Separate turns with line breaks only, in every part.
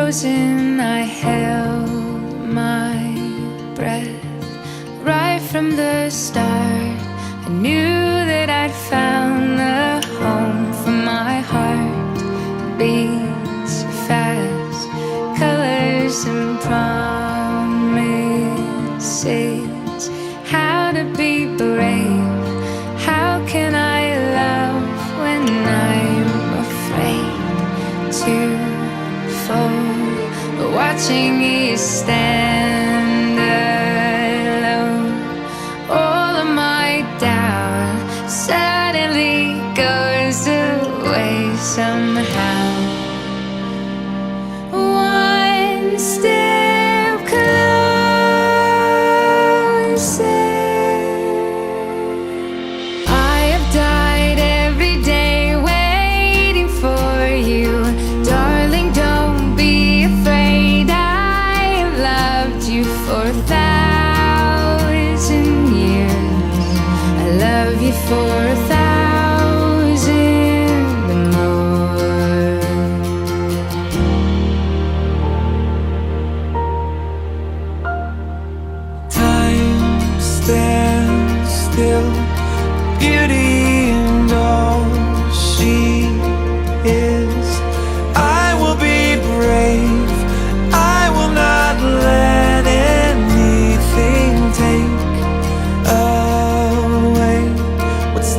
frozen, I held my breath. Right from the start, I knew that I'd found the home for my heart. Beats fast, colors and promises. How to be brave, how can I love when I'm afraid to fall? But watching you stand alone, all of my doubt suddenly goes away somehow. One step closer. I have died every day waiting for you. Darling, don't be afraid. I have loved you for 1,000 years. I love you for 1,000 more.
Time stands still, beauty and all she is. I will be brave, I will not let anything take away what's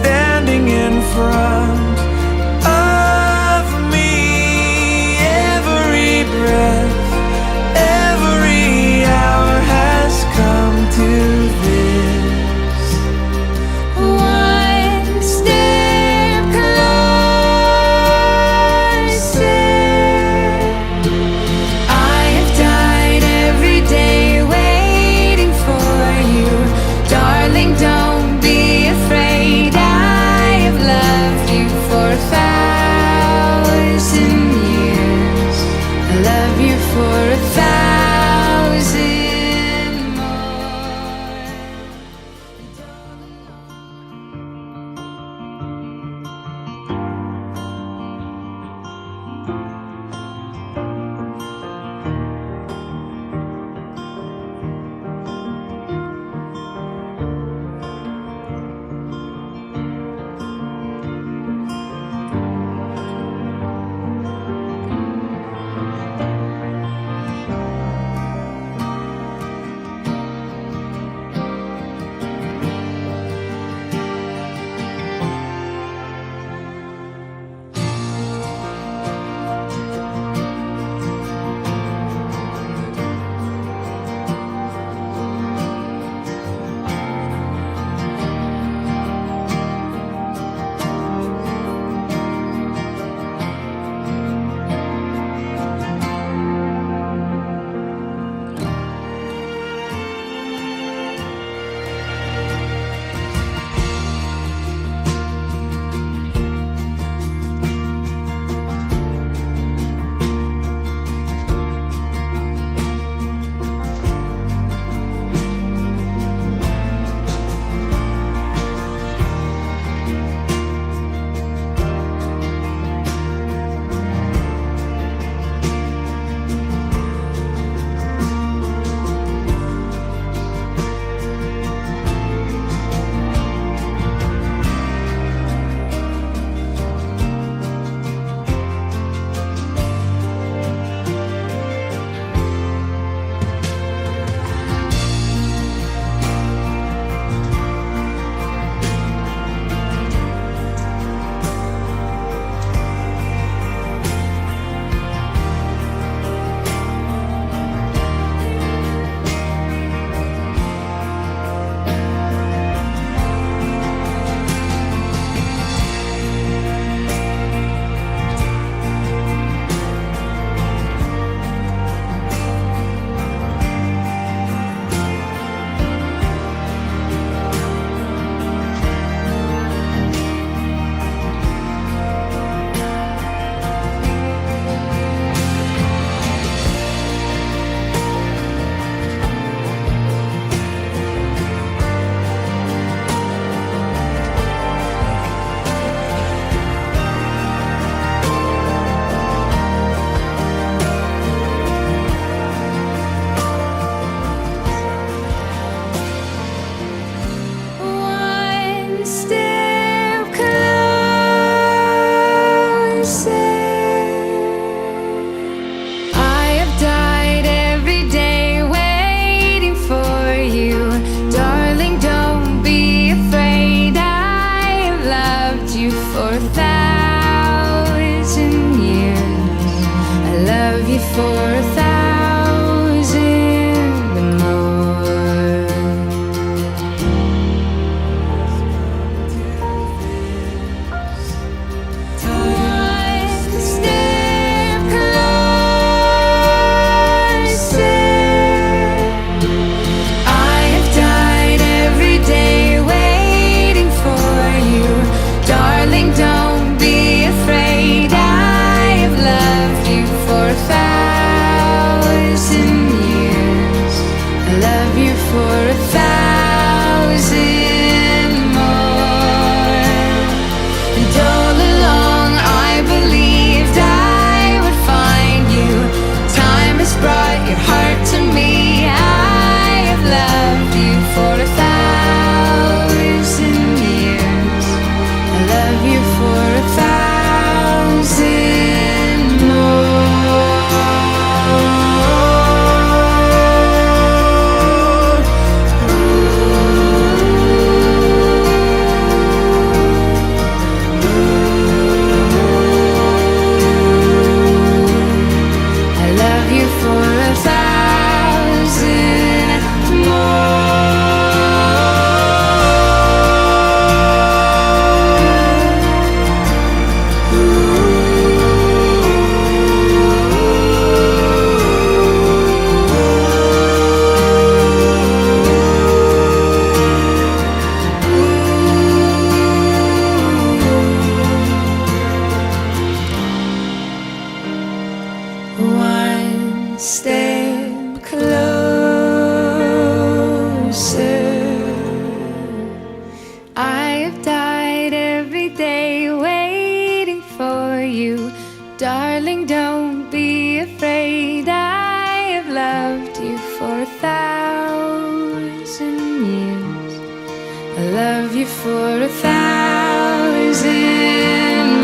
I love you for 1,000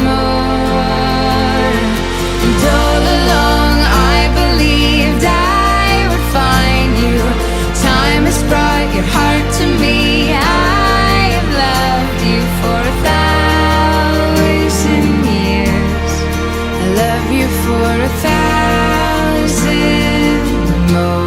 more. And all along I believed I would find you. Time has brought your heart to me. I have loved you for 1,000 years. I love you for 1,000 more.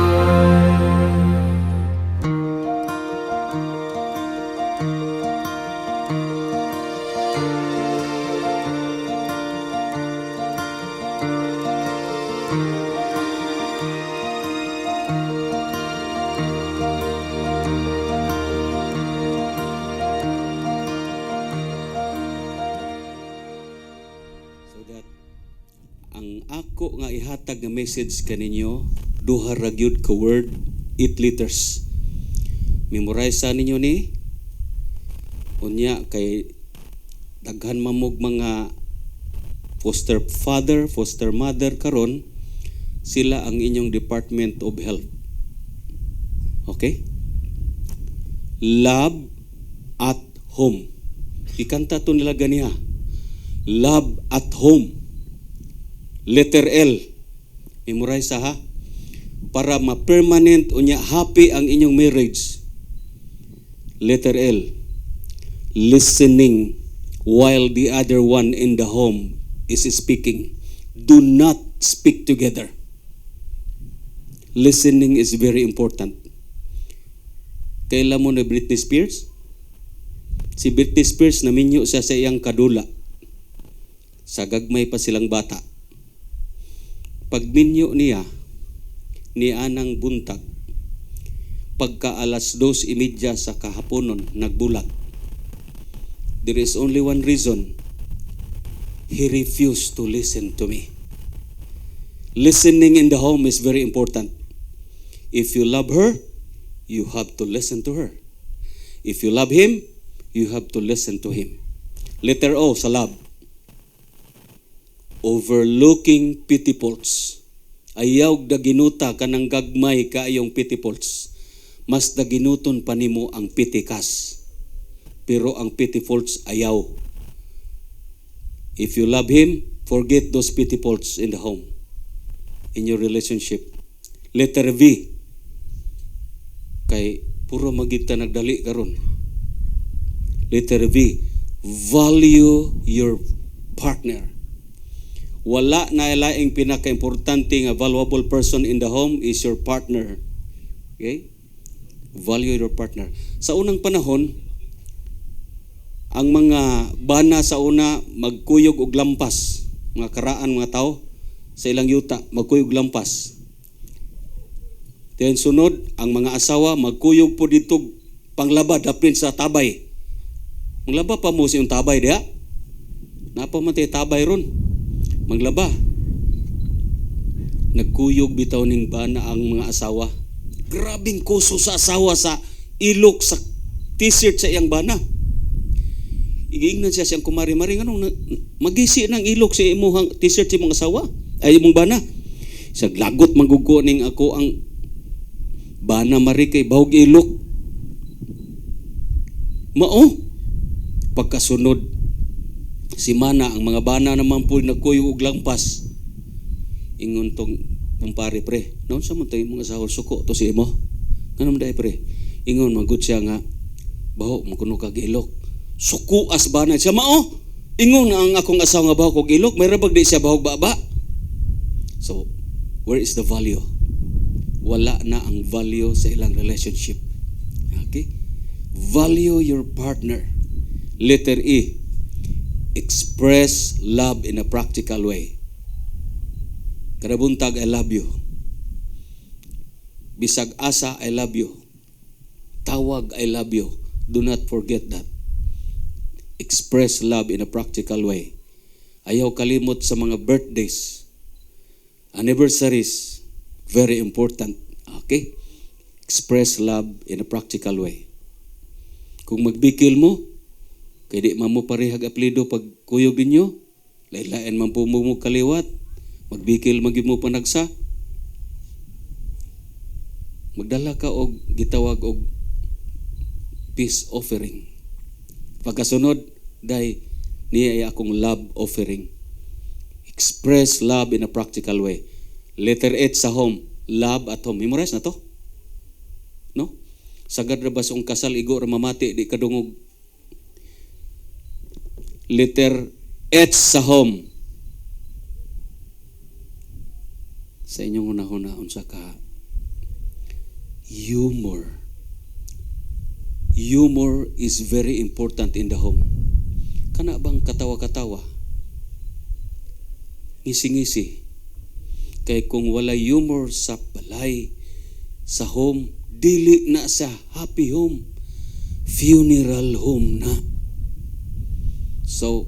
So that ang ako nga ihatag nga message kaninyo duha ra gyud ka word, 8 letters. Memorize sa ninyo ni unya kay daghan mamog mga foster father, foster mother karon, sila ang inyong Department of Health. Okay? Love at home. Ikanta to nila ganiha. Love at home. Letter L. Memorize ha. Para ma-permanent unya happy ang inyong marriage. Letter L. Listening while the other one in the home is speaking. Do not speak together. Listening is very important. Kailan mo na Britney Spears? Si Britney Spears naminyo siya sa iyang kadula. Sa gagmay pa silang bata. Pagminyo niya, ni anang buntag, pagka alas 2:30 sa kahaponon, nagbulag. There is only one reason. He refused to listen to me. Listening in the home is very important. If you love her, you have to listen to her. If you love him, you have to listen to him. Letter O sa love. Overlooking petty faults. Ayaw da ginuta kanang gagmay kaayong petty faults. Mas da ginuton pa nimo ang petty kas. Pero ang petty faults ayaw. If you love him, forget those petty faults in the home, in your relationship. Letter V. Kay puro magita nagdali karon. Letter V. Value your partner. Wala na ilaing pinaka-importante nga valuable person in the home is your partner. Okay? Value your partner. Sa unang panahon, ang mga bana sa una magkuyog og lampas, mga karaan mga tao sa ilang yuta magkuyog lampas. Then sunod, ang mga asawa magkuyog po dito panglaba dapin sa tabay. Manglaba pa mo siyang tabay diha. Napa man tay tabay ron. Manglaba. Nagkuyog bitaw ning bana ang mga asawa. Grabing kuso sa asawa sa ilok sa t-shirt sa iyang bana. Igiingnan siya siyang kumari-mari nganong magisi ng ilok sa imong t-shirt sa imong asawa ay imong bana. Sa lagot magugo ning ako ang bana mari kay bahog ilok. Mao pagkasunod si mana ang mga bana naman po nagkuyog og lampas. Ingon tong kumpare pre, naon sa man tay mga asawa suko to si imo? Nganong day pre? Ingon magud siya nga baho magkuno kag ilok. Suko as bana siya mao. Ingon ang akong asawa nga baho kog ilok, may rabag di siya bahog baba. So, where is the value? Wala na ang value sa ilang relationship. Okay? Value your partner. Letter E. Express love in a practical way. Kada buntag, I love you. Bisag asa, I love you. Tawag, I love you. Do not forget that. Express love in a practical way. Ayaw kalimot sa mga birthdays, anniversaries. Very important. Okay? Express love in a practical way. Kung magbikil mo, kaya di mo parehag aplido pag kuyog ninyo, laylayan man po mo kaliwat, magbikil maging mo panagsa, magdala ka og gitawag og peace offering. Pagkasunod, dahil niya ay akong love offering. Express love in a practical way. Letter H sa home, love at home. Memorize na to? No? Sagad ra ba sa kasal, igo ra mamati, di kadungog. Letter H sa home. Sa inyong una-una, unsa ka? Humor. Humor is very important in the home. Kana bang katawa-katawa? Ngisi-ngisi. Kay kung wala humor sa balay, sa home, dili na sa happy home. Funeral home na. So,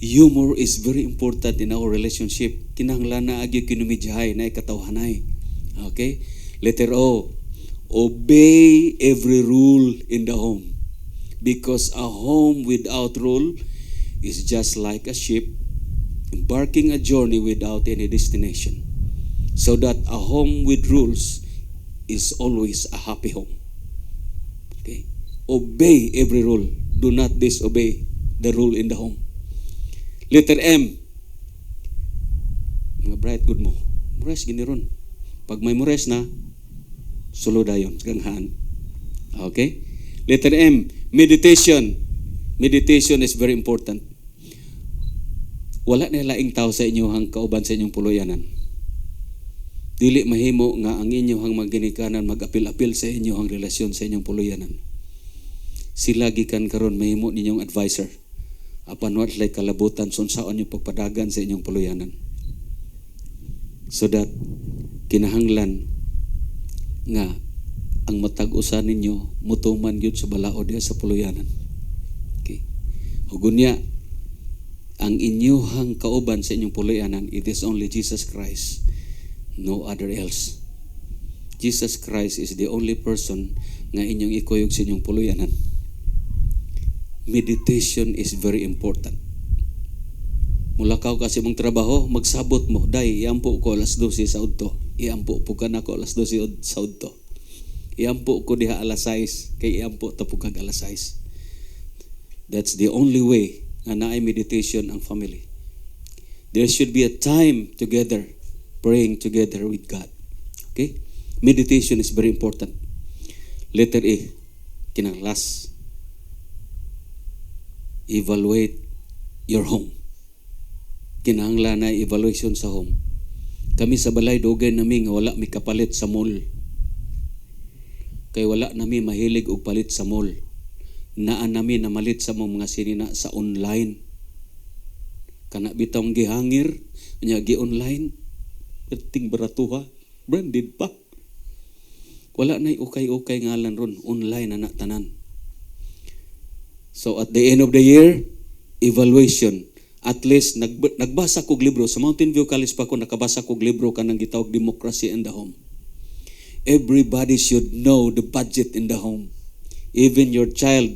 humor is very important in our relationship. Kinahanglan na agi kinumidyahay na ikatawhanay. Okay? Letter O. Obey every rule in the home. Because a home without rule is just like a ship embarking a journey without any destination. So that a home with rules is always a happy home. Okay? Obey every rule. Do not disobey the rule in the home. Letter M. Mga bright good mo. Mures giniron. Pag may mures na, sulod ayon ganghaan. Okay? Letter M, meditation. Meditation is very important. Wala na laing tao sa inyong kauban sa inyong puluyanan. Dili mahimo nga ang inyong magginikanan mag-apil-apil sa inyong relasyon sa inyong puluyanan. Sila gikan karon mahimo ninyong advisor. Apan wat lay kalabutan sunsaon yung pagpadagan sa inyong puluyanan. So that kinahanglan nga ang matag-usan ninyo mutuman gyud sa balaod diha sa puluyanan. Okay. Hugunya ang inyong kauban sa inyong puluyanan, it is only Jesus Christ, no other else. Jesus Christ is the only person nga inyong ikuyog sa inyong puluyanan. Meditation is very important. Mulakaw kasi mong trabaho, magsabot mo, day, iampo ko alas 12 sa udto. Iampo po ka na ko alas 12 sa udto. Iampo ko diha alas 6, kay iampo tapos kag alas 6. That's the only way nga naay meditation ang family. There should be a time together, praying together with God. Okay? Meditation is very important. Letter A, kinang last. Evaluate your home. Kinahanglan na evaluation sa home. Kami sa balay dugay nami nga wala mi kapalit sa mall. Kay wala nami mahilig og palit sa mall. Naan nami na malit sa mga sinina sa online. Kana bitong gihangir nya gi online perting baratuha branded pa. Wala nay ukay-ukay ngalan ron, online na tanan. So at the end of the year, evaluation. At least nagbasa kog libro sa Mountain View College pa ko nakabasa kog libro kanang gitawag Democracy in the Home. Everybody should know the budget in the home. Even your child,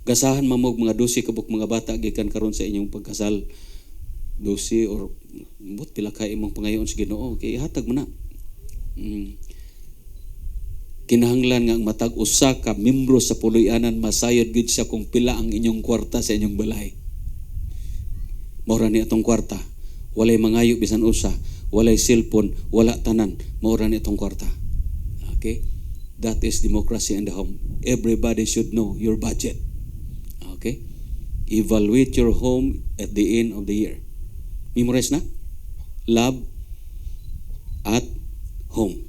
gasahan mamog mga 12 kabuk mga bata gikan karon sa inyong pagkasal. 12 or but pila ka imong pangayoon sa Ginoo kay ihatag mo na. Kinahanglan nga ang matag usa ka membro sa puluyanan masayod gid siya kung pila ang inyong kwarta sa inyong balay. Maura ni atong kwarta. Walay mangayo bisan usa, walay cellphone, wala tanan. Maura ni atong kwarta. Okay? That is democracy in the home. Everybody should know your budget. Okay? Evaluate your home at the end of the year. Memorize na? Love at home.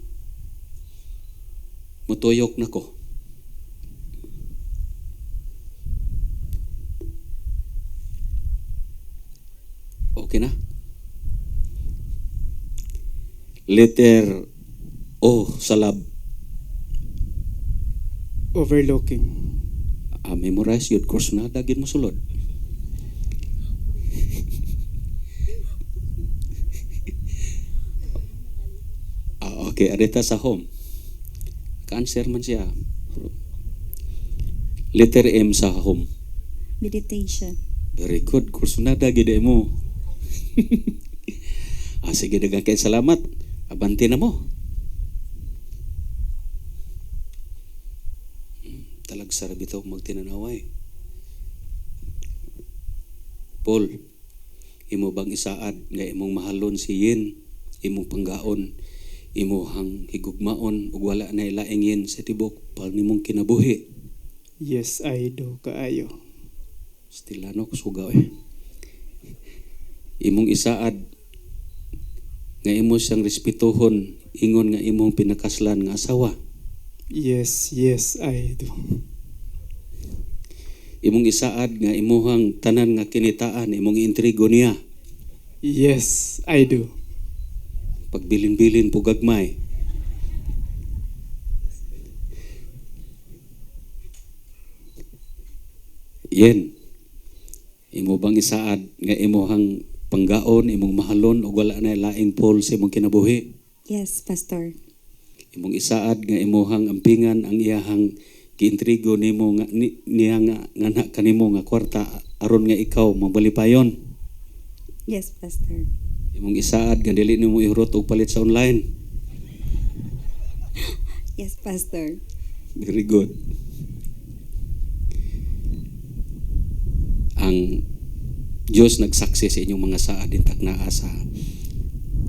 Mutuyok na ko. Okay na? Letter O sa love.
Overlooking.
Memorize yun. Course na, dagin mo sulod. Okay, adita sa home. Ka-answer man siya. Letter M sa home.
Meditation.
Very good. Course na, dagin mo. Sige, dagang kayo salamat. Abante na mo. Talag Usa ra bitaw magtinanaway. Paul, imo bang isaad nga imong mahalon si Yin, imong panggaon, imuhang higugmaon ug wala na laing yin sa tibok pag nimong kinabuhi?
Yes, I do kaayo.
Stilano sugaw eh. Imong isaad nga imo siyang respetuhon ingon nga imong pinakaslan nga asawa.
Yes, I do.
Imong isaad nga imuhang tanan nga kinitaan imong intrigo niya.
Yes, I do.
Pagbilin-bilin po gagmay. Yen, imo bang isaad nga imuhang panggaon, imong mahalon ug wala na laing Paul sa imong kinabuhi?
Yes, Pastor.
Imong isaad nga imuhang ampingan ang iyahang giintrigo nimo nga niya nga ngana kanimo nga kwarta aron nga ikaw mabalipayon.
Yes, Pastor.
Imong isaad nga dili nimo ihurot og palit sa online.
Yes, Pastor.
Very good. Ang Diyos nagsaksi sa inyong mga saad din tagnaa sa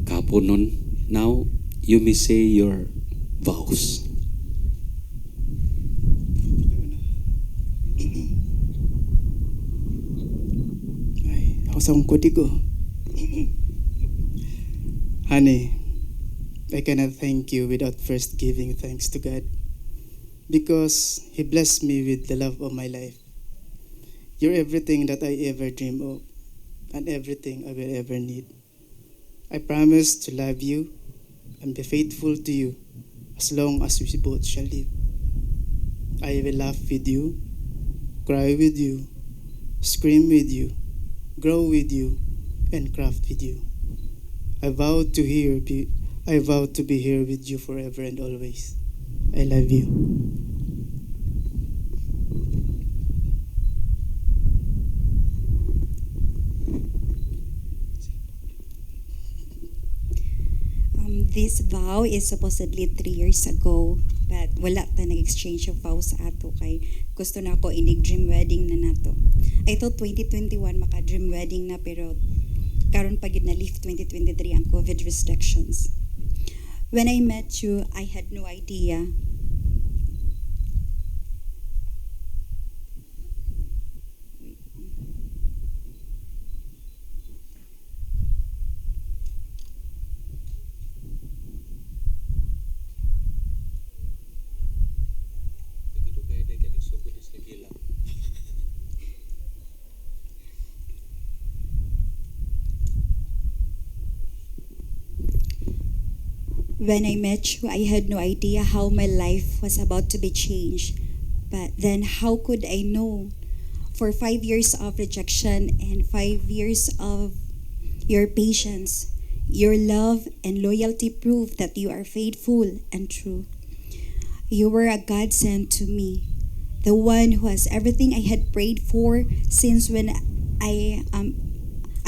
kahapon nun. Now, you may say your vows.
Ay, ako sa akong kodi ko. Honey, I cannot thank you without first giving thanks to God because He blessed me with the love of my life. You're everything that I ever dream of and everything I will ever need. I promise to love you and be faithful to you as long as we both shall live. I will laugh with you, cry with you, scream with you, grow with you, and craft with you. I vow to be here with you forever and always. I love you.
This vow is supposedly 3 years ago, but wala ta nag-exchange of vows sa ato kay gusto na ako inig dream wedding na nato. I thought 2021 maka dream wedding na pero karon pagid na lift 2023 ang COVID restrictions. When I met you, I had no idea When I met you, I had no idea how my life was about to be changed. But then how could I know? For 5 years of rejection and 5 years of your patience, your love and loyalty prove that you are faithful and true. You were a godsend to me, the one who has everything I had prayed for since when I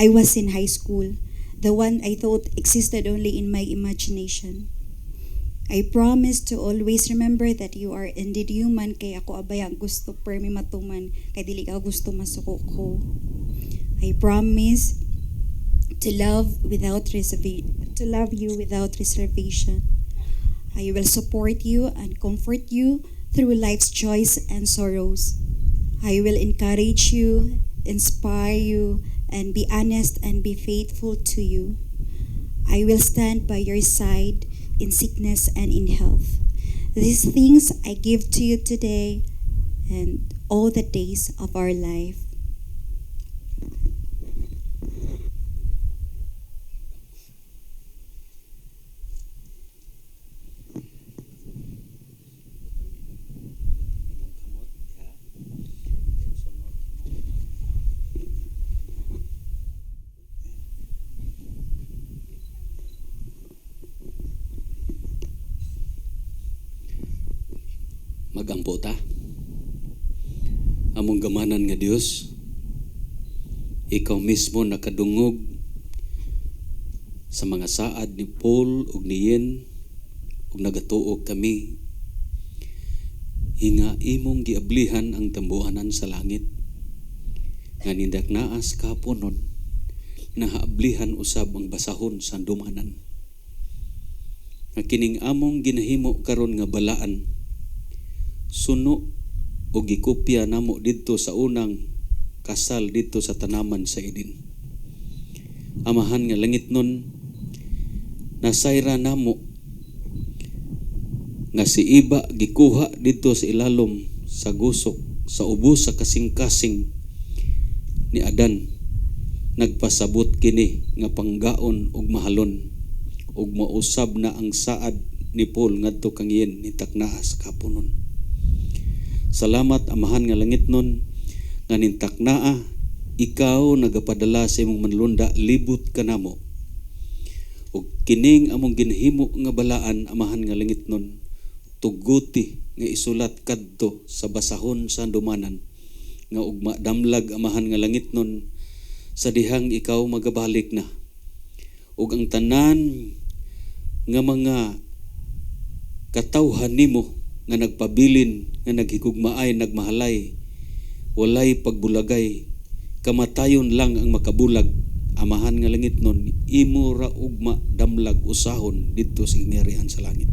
was in high school, the one I thought existed only in my imagination. I promise to always remember that you are indeed human, kay ako abay ang gusto permi matuman, kay dili ka gusto masuko ko. I promise to love you without reservation. I will support you and comfort you through life's joys and sorrows. I will encourage you, inspire you, and be honest and be faithful to you. I will stand by your side in sickness and in health. These things I give to you today and all the days of our life.
Magampo ta. Among gamanan nga Dios, ikaw mismo nakadungog sa mga saad ni Paul ug ni Yen ug nagatuog kami. hinga imong giablihan ang tambuanan sa langit. Nga nindak naas kaponon, nahaablihan usab ang basahon sa dumanan. Nga kining among ginahimo karon nga balaan, suno o gikopya namo didto sa unang kasal didto sa tanaman sa Eden. Amahan nga langit nun, nasayra namo nga si Iba gikuha dito sa ilalom sa gusok sa ubos sa kasing-kasing ni Adan. Nagpasabot kini nga panggaon og mahalon ug mausab na ang saad ni Paul ngadto kang iyen ni taknaas kapunon. Salamat amahan nga langit nun nga nintaknaa ikaw nagapadala sa imong manlunda libot kanamo. Ug kining among ginhimo nga balaan amahan nga langit nun tuguti nga isulat kadto sa basahon sa dumanan nga ugma damlag amahan nga langit nun sa dihang ikaw magabalik na. Ug ang tanan nga mga katawhan nimo nga nagpabilin nga naghigugmaay nagmahalay walay pagbulagay kamatayon lang ang makabulag amahan nga langit nun imo ra ugma damlag usahon didto sa ingerihan sa langit.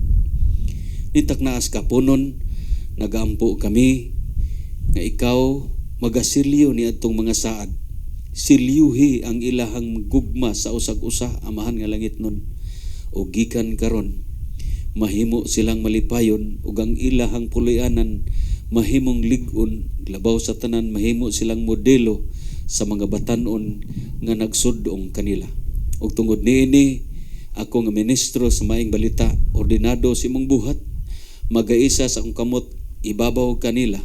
Nitaknaas kapunon nagaampo kami nga ikaw magasilyo ni adtong mga saad. Silyuhi ang ilahang gugma sa usag-usa amahan nga langit nun. O gikan karon mahimo silang malipayon ug ang ilahang puloy-anan mahimong lig-on labaw sa tanan mahimo silang modelo sa mga batan-on nga nagsudong kanila. Ug tungod niini ako nga ministro sa maayong balita ordinado sa imong buhat magaisa sa akong kamot ibabaw kanila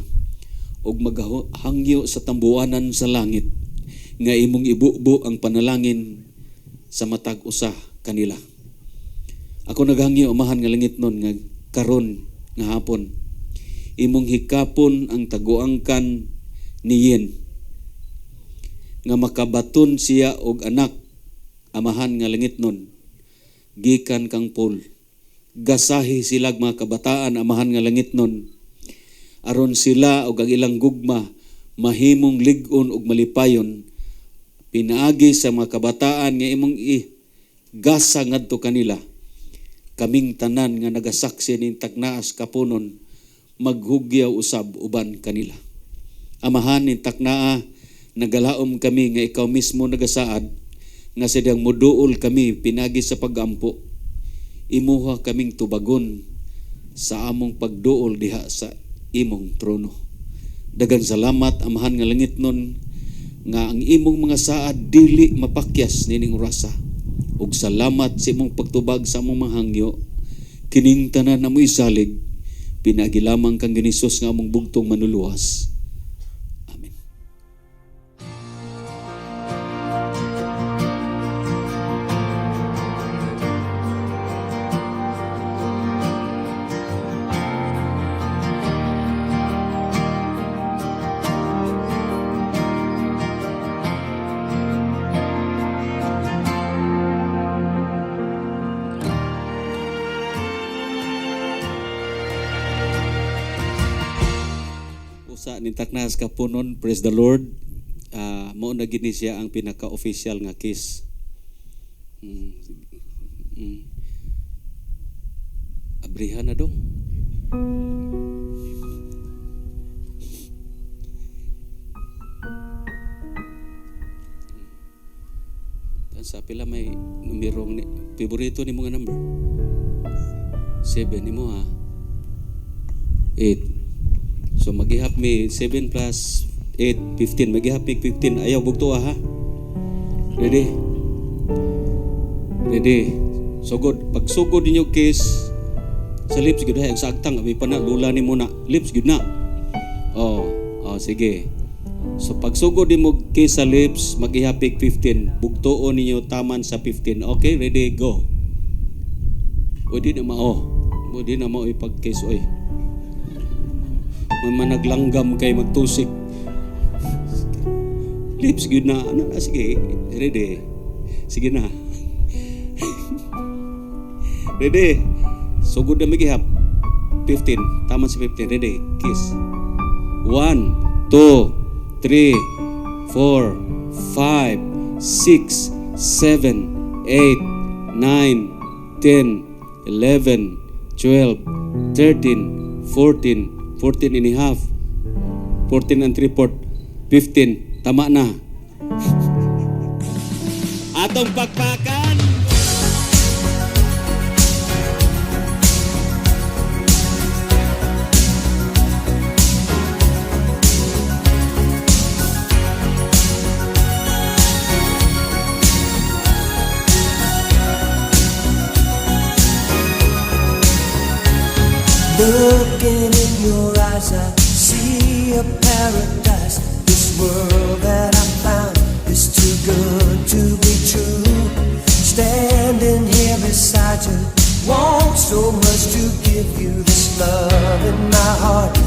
ug maghangyo sa tambuanan sa langit nga imong ibubo ang panalangin sa matag usa kanila. Ako naghangyo amahan nga langit nun nga karon nga hapon imong hikapon ang taguangkan niyen nga makabaton siya og anak amahan nga langit nun gikan kang Paul. Gasahi silag mga kabataan amahan nga langit nun aron sila og ang ilang gugma mahimong lig-on ug malipayon pinaagi sa mga kabataan nga imong gasa ngadto kanila. Kaming tanan nga nagasaksi ning taknaas kapunon maghugyaw usab uban kanila. Amahan ning taknaa nagalaom kami nga ikaw mismo nagasaad nga sadyang moduol kami pinagi sa pagampo. Imuha kaming tubagon sa among pagduol diha sa imong trono. Daghang salamat amahan nga langit nun nga ang imong mga saad dili mapakyas nining orasa. Ug salamat sa imong pagtubag sa among mga hangyo. Kining tanan na mo isalig pinagi lamang kang Ginisus nga among bugtong manuluwas. Amen. Usa ning taknas kapunon, praise the Lord. Mao na gini siya ang pinaka-official nga kiss. Abrihan na dong. Sa pila may numerong favorito ni mo nga number? 7 ni mo ha. 8. So magihap mi 7 plus 8, 15. Magihap mi 15. Ayaw bugto ha. Ready? Ready. Sugod. Pag sugod ninyo kiss sa lips gud ha. Ang sagtang may pana lula ni mo na. Lips gud na. Oh, sige. So pag sugod mo kiss sa lips, magihap mi 15. Bugtoon ninyo taman sa 15. Okay, ready, go. Pwede na mao. Pwede na mao ipag-kiss oy. May managlanggam kay magtusik. Lips good na. Ano na? Sige. Ready. Sige na. Ready. So good na magihap. 15. Tama sa 15. Ready? Kiss. 1, 2, 3, 4, 5, 6, 7, 8, 9, 10, 11, 12, 13, 14, 14 and a half, 14 and 3/4, 15. Tama na. Atong pakpakan.
Looking in your eyes, I see a paradise. This world that I found is too good to be true. Standing here beside you, want so much to give you this love in my heart.